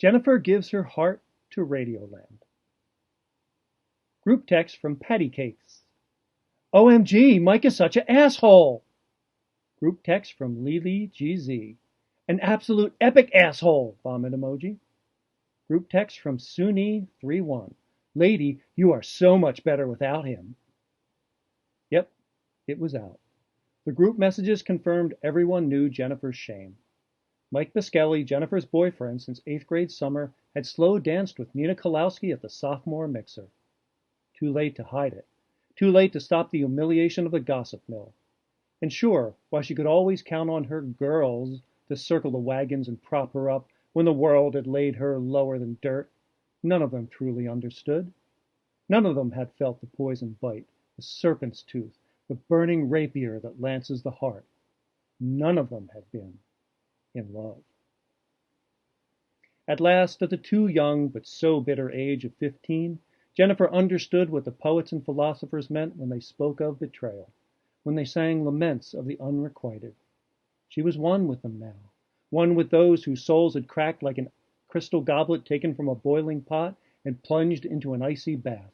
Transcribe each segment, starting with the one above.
Jennifer gives her heart to Radioland. Group text from Patty Cakes. OMG, Mike is such an asshole. Group text from Lily GZ. An absolute epic asshole, vomit emoji. Group text from Suni31. Lady, you are so much better without him. Yep, it was out. The group messages confirmed everyone knew Jennifer's shame. Mike Biscelli, Jennifer's boyfriend since 8th grade summer, had slow danced with Nina Kalowski at the sophomore mixer. Too late to hide it. Too late to stop the humiliation of the gossip mill. And sure, while she could always count on her girls to circle the wagons and prop her up when the world had laid her lower than dirt, none of them truly understood. None of them had felt the poison bite, the serpent's tooth, the burning rapier that lances the heart. None of them had been in love. At last, at the too young but so bitter age of 15, Jennifer understood what the poets and philosophers meant when they spoke of betrayal, when they sang laments of the unrequited. She was one with them now, one with those whose souls had cracked like a crystal goblet taken from a boiling pot and plunged into an icy bath,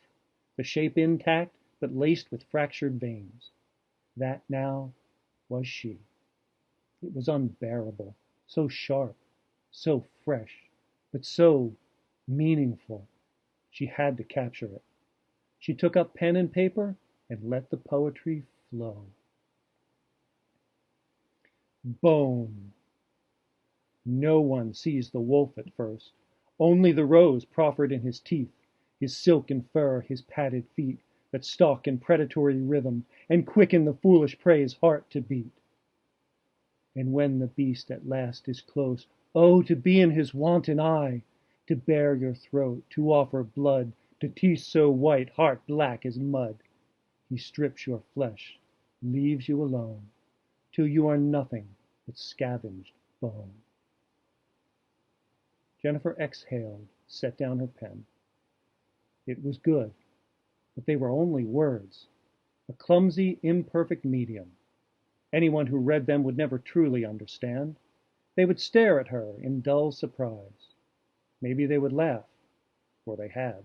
the shape intact but laced with fractured veins. That now was she. It was unbearable, so sharp, so fresh, but so meaningful. She had to capture it. She took up pen and paper and let the poetry flow. Bone. No one sees the wolf at first. Only the rose proffered in his teeth, his silken fur, his padded feet that stalk in predatory rhythm and quicken the foolish prey's heart to beat. And when the beast at last is close, oh, to be in his wanton eye, to bare your throat, to offer blood, to teeth so white, heart black as mud. He strips your flesh, leaves you alone, till you are nothing but scavenged bone. Jennifer exhaled, set down her pen. It was good, but they were only words, a clumsy, imperfect medium. Anyone who read them would never truly understand. They would stare at her in dull surprise. Maybe they would laugh, for they had.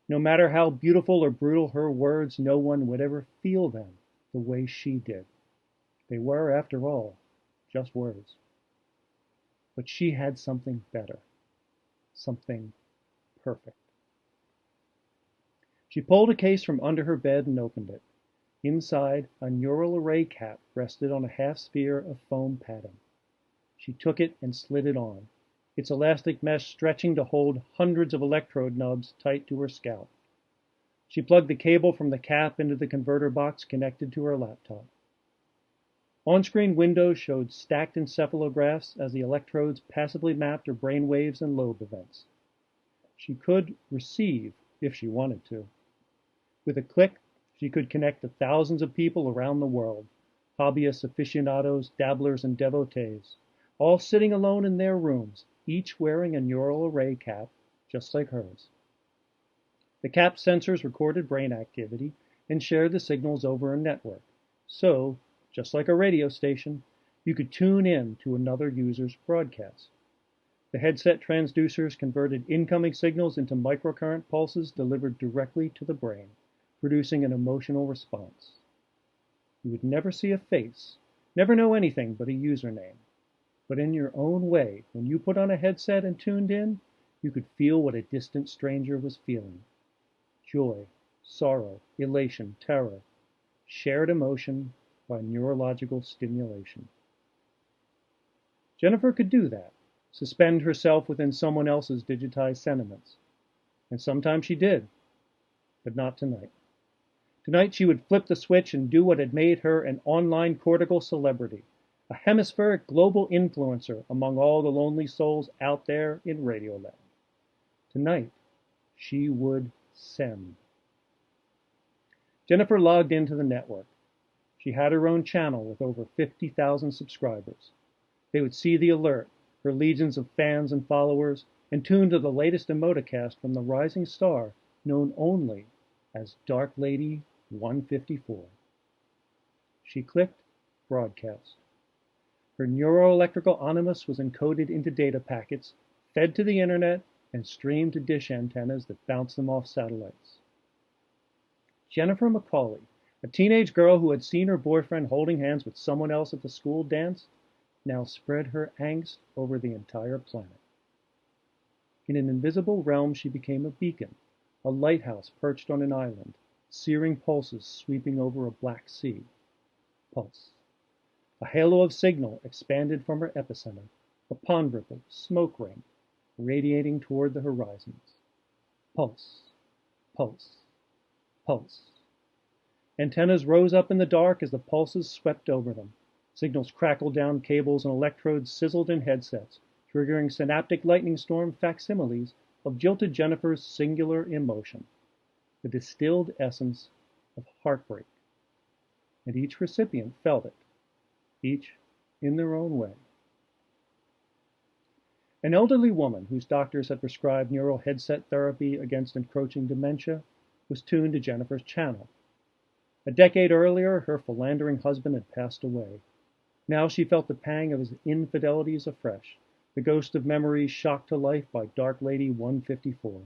No matter how beautiful or brutal her words, no one would ever feel them the way she did. They were, after all, just words. But she had something better, something perfect. She pulled a case from under her bed and opened it. Inside, a neural array cap rested on a half sphere of foam padding. She took it and slid it on, its elastic mesh stretching to hold hundreds of electrode nubs tight to her scalp. She plugged the cable from the cap into the converter box connected to her laptop. On-screen windows showed stacked encephalographs as the electrodes passively mapped her brain waves and lobe events. She could receive if she wanted to. With a click, she could connect to thousands of people around the world, hobbyists, aficionados, dabblers, and devotees, all sitting alone in their rooms, each wearing a neural array cap just like hers. The cap sensors recorded brain activity and shared the signals over a network. So, just like a radio station, you could tune in to another user's broadcast. The headset transducers converted incoming signals into microcurrent pulses delivered directly to the brain, producing an emotional response. You would never see a face, never know anything but a username. But in your own way, when you put on a headset and tuned in, you could feel what a distant stranger was feeling. Joy, sorrow, elation, terror, shared emotion by neurological stimulation. Jennifer could do that, suspend herself within someone else's digitized sentiments. And sometimes she did, but not tonight. Tonight she would flip the switch and do what had made her an online cortical celebrity, a hemispheric global influencer among all the lonely souls out there in Radioland. Tonight, she would send. Jennifer logged into the network. She had her own channel with over 50,000 subscribers. They would see the alert, her legions of fans and followers, and tune to the latest emoticast from the rising star known only as Dark Lady 154. She clicked broadcast. Her neuroelectrical animus was encoded into data packets, fed to the internet, and streamed to dish antennas that bounced them off satellites. Jennifer McCauley, a teenage girl who had seen her boyfriend holding hands with someone else at the school dance, now spread her angst over the entire planet. In an invisible realm, she became a beacon, a lighthouse perched on an island, searing pulses sweeping over a black sea. Pulse. A halo of signal expanded from her epicenter, a pond ripple, smoke ring, radiating toward the horizons. Pulse. Pulse. Pulse. Antennas rose up in the dark as the pulses swept over them. Signals crackled down cables and electrodes sizzled in headsets, triggering synaptic lightning storm facsimiles of jilted Jennifer's singular emotion, the distilled essence of heartbreak. And each recipient felt it, each in their own way. An elderly woman whose doctors had prescribed neural headset therapy against encroaching dementia was tuned to Jennifer's channel. A decade earlier, her philandering husband had passed away. Now she felt the pang of his infidelities afresh, the ghost of memories shocked to life by Dark Lady 154.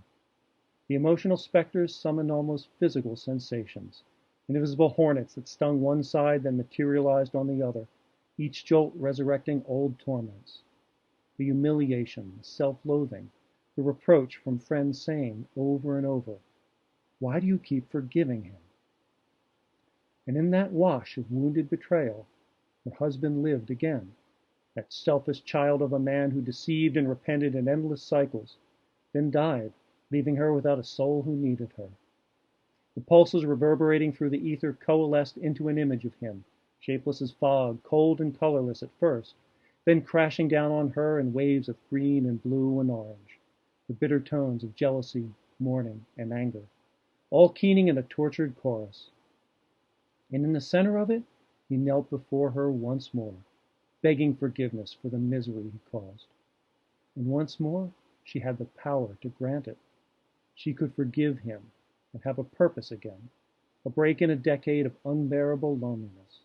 The emotional specters summoned almost physical sensations, invisible hornets that stung one side then materialized on the other, each jolt resurrecting old torments. The humiliation, the self-loathing, the reproach from friends saying over and over, "Why do you keep forgiving him?" And in that wash of wounded betrayal, her husband lived again, that selfish child of a man who deceived and repented in endless cycles, then died, leaving her without a soul who needed her. The pulses reverberating through the ether coalesced into an image of him, shapeless as fog, cold and colorless at first, then crashing down on her in waves of green and blue and orange, the bitter tones of jealousy, mourning, and anger, all keening in a tortured chorus. And in the center of it, he knelt before her once more, begging forgiveness for the misery he caused. And once more, she had the power to grant it. She could forgive him and have a purpose again, a break in a decade of unbearable loneliness,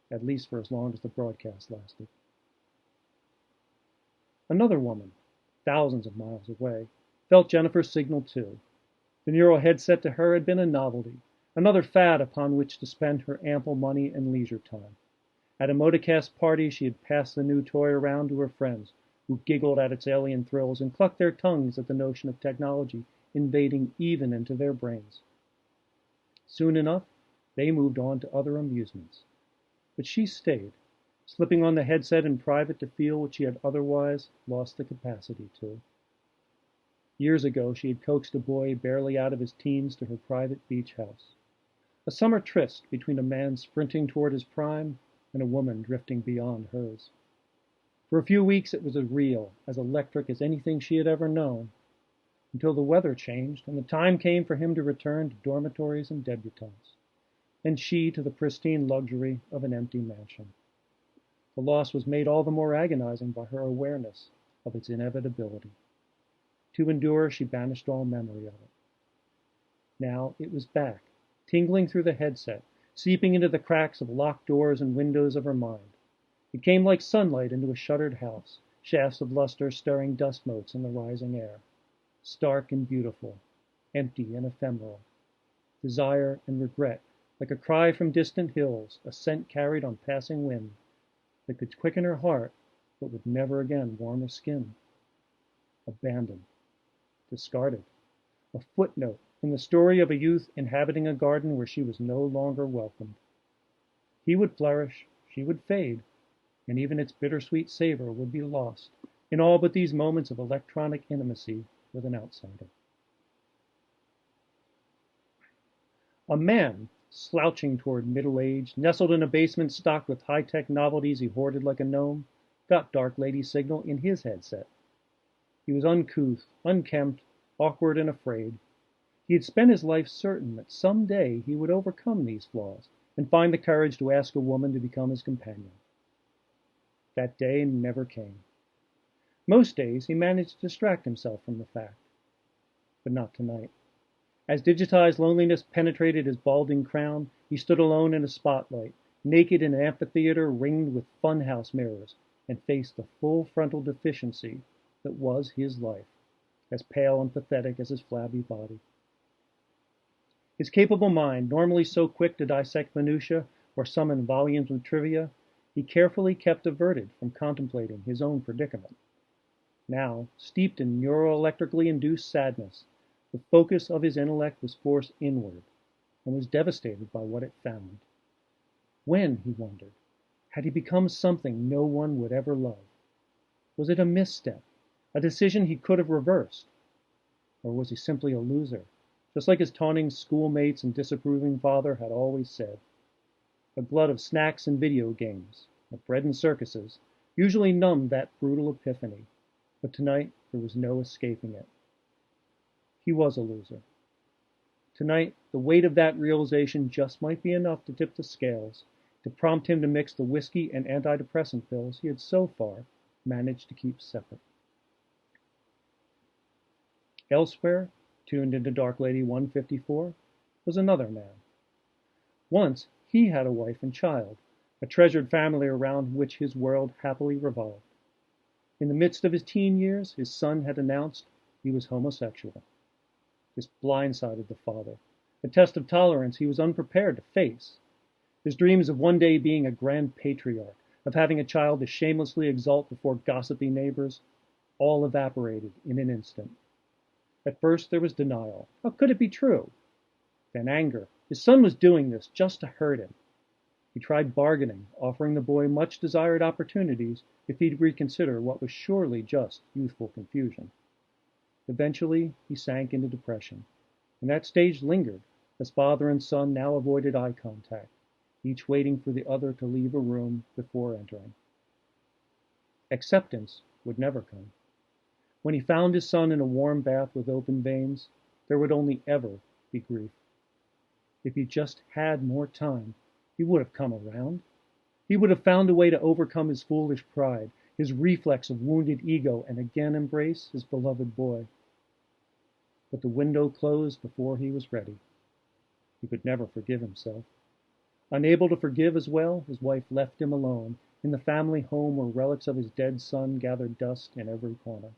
at least for as long as the broadcast lasted. Another woman, thousands of miles away, felt Jennifer's signal too. The neural headset to her had been a novelty, another fad upon which to spend her ample money and leisure time. At a Motorcast party, she had passed the new toy around to her friends, who giggled at its alien thrills and clucked their tongues at the notion of technology invading even into their brains. Soon enough, they moved on to other amusements. But she stayed, slipping on the headset in private to feel what she had otherwise lost the capacity to. Years ago, she had coaxed a boy barely out of his teens to her private beach house. A summer tryst between a man sprinting toward his prime and a woman drifting beyond hers. For a few weeks it was as real, as electric as anything she had ever known, until the weather changed and the time came for him to return to dormitories and debutantes, and she to the pristine luxury of an empty mansion. The loss was made all the more agonizing by her awareness of its inevitability. To endure, she banished all memory of it. Now it was back, tingling through the headset, seeping into the cracks of locked doors and windows of her mind. It came like sunlight into a shuttered house, shafts of luster stirring dust motes in the rising air. Stark and beautiful, empty and ephemeral. Desire and regret, like a cry from distant hills, a scent carried on passing wind, that could quicken her heart, but would never again warm her skin. Abandoned. Discarded. A footnote in the story of a youth inhabiting a garden where she was no longer welcomed. He would flourish, she would fade, and even its bittersweet savor would be lost in all but these moments of electronic intimacy with an outsider. A man, slouching toward middle age, nestled in a basement stocked with high-tech novelties he hoarded like a gnome, got Dark Lady's signal in his headset. He was uncouth, unkempt, awkward, and afraid. He had spent his life certain that someday he would overcome these flaws and find the courage to ask a woman to become his companion. That day never came. Most days he managed to distract himself from the fact. But not tonight. As digitized loneliness penetrated his balding crown, he stood alone in a spotlight, naked in an amphitheater ringed with funhouse mirrors, and faced the full frontal deficiency that was his life, as pale and pathetic as his flabby body. His capable mind, normally so quick to dissect minutiae or summon volumes of trivia, he carefully kept averted from contemplating his own predicament. Now, steeped in neuroelectrically induced sadness, the focus of his intellect was forced inward, and was devastated by what it found. When, he wondered, had he become something no one would ever love? Was it a misstep, a decision he could have reversed? Or was he simply a loser, just like his taunting schoolmates and disapproving father had always said? A glut of snacks and video games, of bread and circuses, usually numbed that brutal epiphany, but tonight there was no escaping it. He was a loser. Tonight, the weight of that realization just might be enough to tip the scales, to prompt him to mix the whiskey and antidepressant pills he had so far managed to keep separate. Elsewhere, tuned into Dark Lady 154, was another man. Once he had a wife and child, a treasured family around which his world happily revolved. In the midst of his teen years, his son had announced he was homosexual. This blindsided the father, a test of tolerance he was unprepared to face. His dreams of one day being a grand patriarch, of having a child to shamelessly exalt before gossipy neighbors, all evaporated in an instant. At first there was denial. How could it be true? Then anger. His son was doing this just to hurt him. He tried bargaining, offering the boy much desired opportunities if he'd reconsider what was surely just youthful confusion. Eventually, he sank into depression, and that stage lingered as father and son now avoided eye contact, each waiting for the other to leave a room before entering. Acceptance would never come. When he found his son in a warm bath with open veins, there would only ever be grief. If he just had more time, he would have come around. He would have found a way to overcome his foolish pride, his reflex of wounded ego, and again embrace his beloved boy. But the window closed before he was ready. He could never forgive himself. Unable to forgive as well, his wife left him alone in the family home where relics of his dead son gathered dust in every corner.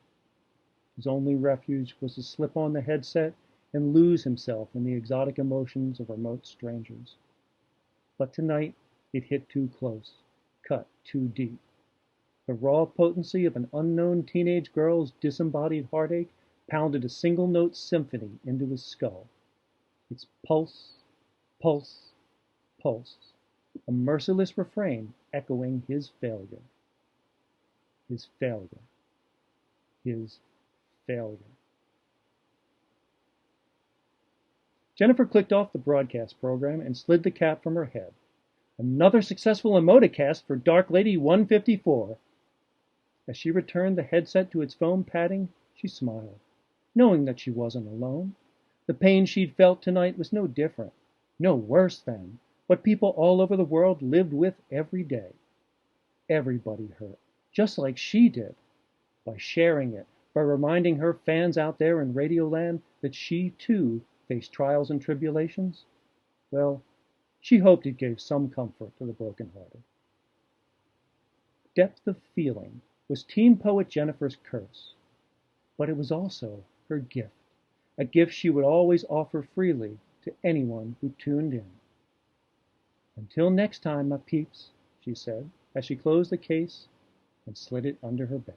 His only refuge was to slip on the headset and lose himself in the exotic emotions of remote strangers. But tonight, it hit too close, cut too deep. The raw potency of an unknown teenage girl's disembodied heartache pounded a single-note symphony into his skull. Its pulse, pulse, pulse, a merciless refrain echoing his failure. His failure. His failure. Jennifer clicked off the broadcast program and slid the cap from her head. Another successful Emotacast for Dark Lady 154. As she returned the headset to its foam padding, she smiled, knowing that she wasn't alone. The pain she'd felt tonight was no different, no worse than what people all over the world lived with every day. Everybody hurt, just like she did. By sharing it, by reminding her fans out there in Radioland that she too faced trials and tribulations, well, she hoped it gave some comfort to the brokenhearted. Depth of feeling was teen poet Jennifer's curse, but it was also her gift, a gift she would always offer freely to anyone who tuned in. Until next time, my peeps, she said, as she closed the case and slid it under her bed.